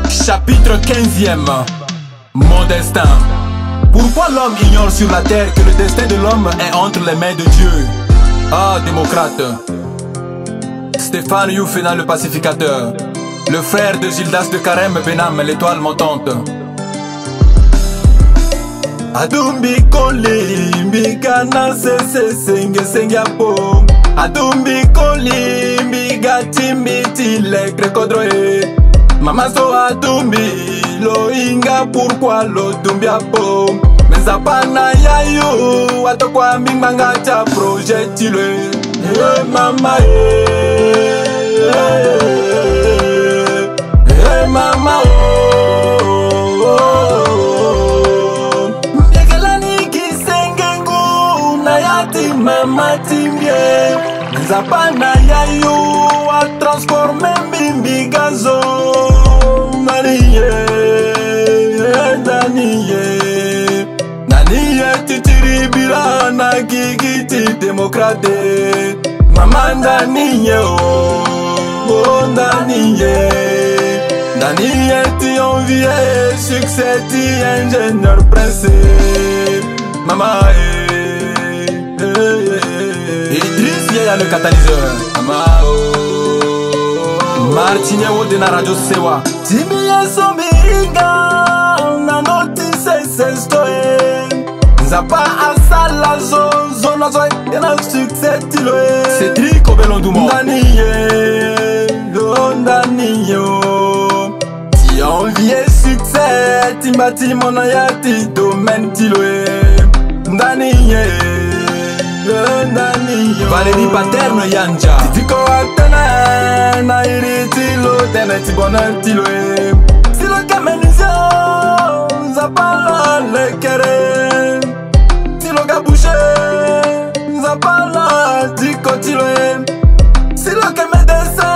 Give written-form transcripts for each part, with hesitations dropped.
Chapitre 15e. Mon destin. Pourquoi l'homme ignore sur la terre que le destin de l'homme est entre les mains de Dieu? Ah, démocrate. Stéphane Youfena le pacificateur, le frère de Gildas de Carême Benam, l'étoile montante. Adumbi koli mbikana sese senge sengapo. Adumbi koli mbigati mbiti lekre kodroe. Mama so adumbi lo inga pourquoi lo dumbi apo. Mezapana yayo atokwa mbinganga cha projetile. Hey mama hey mama mama timbie Zapana yayo a transformé mimbi gazo Naniye Naniye titiri birana gigiti démocrate Mama naniye oh naniye Naniye ti envié succès ti ingénieur pressé Mama Idriss Yaya le catalyseur Martinez Wodena Radio Sewa Timiye somiringa na notise sestoe Nzapa asala zona zoe Yena succès tiloe Cédric Obelondoumont Ndaniye Ndaniye Ti envié succès Timbati monayati domaine tiloe Ndaniye Valérie Paterne Yanja Titiko atene na iritilo tene tibonel tiloe Silo kamenizio Nzapala lekere Silo gabouche Nzapala diko tiloe Silo kemedese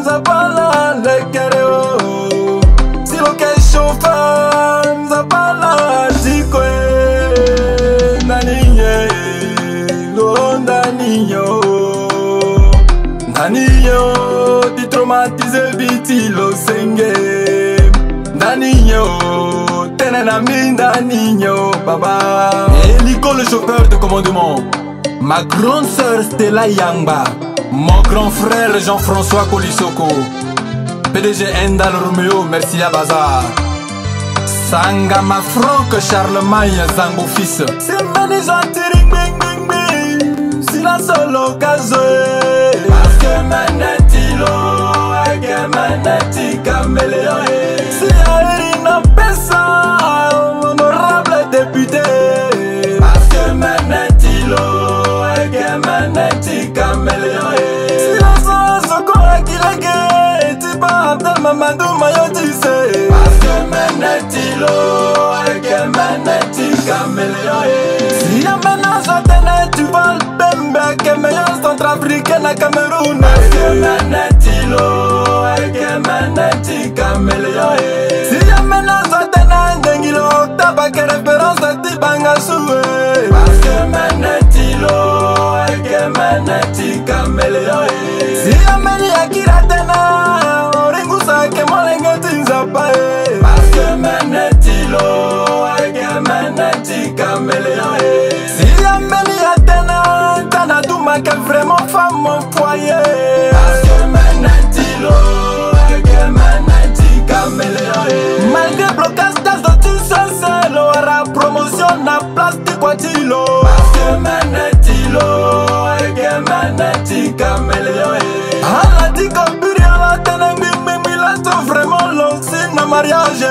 Nzapala lekere Silo ke chauffeur Nzapala dikoe Naniye Naniyo, ti traumatisé biti lo senge Naniyo, tenena minda Naniyo, baba Eliko le chauffeur de commandement Ma grande sœur Stella Yangba Mon grand frère Jean-François Colisoko PDG Endal Romeo, merci à Bazar Sangama Franck Charlemagne Zango fils C'est manizantiri bing bing bing Sila solo kazoe Parce que manetilo Ake maneti caméléon Si Aérina Pessa Honorable député Parce que manetilo Ake maneti caméléon Si la soko akileke Tipa Abdel Mamadou Mayotise Parce que manetilo Ake maneti caméléon Si yamena zotene tu vas Bembe ke meilleur centrafricain na Cameroun Parce que manetilo Eke maneti caméléon Si yamena zotene Ndengilo Octaba ke référence a Tibanga Soué Parce que manetilo Eke maneti caméléon Si yameni Akira tena Oringusa ke molenge tinzapa Parce que manetilo Eke maneti caméléon Si yameni Atena Tana Douma ke vraiment femme mon foyer Parce que manetilo Eke maneti caméléon Malgré blocage d'as de tu sais L'ora promotion na place de Quatilo Parce que manetilo Eke maneti caméléon Ala di kopiri ala tene Mimi la to vraiment long si na mariage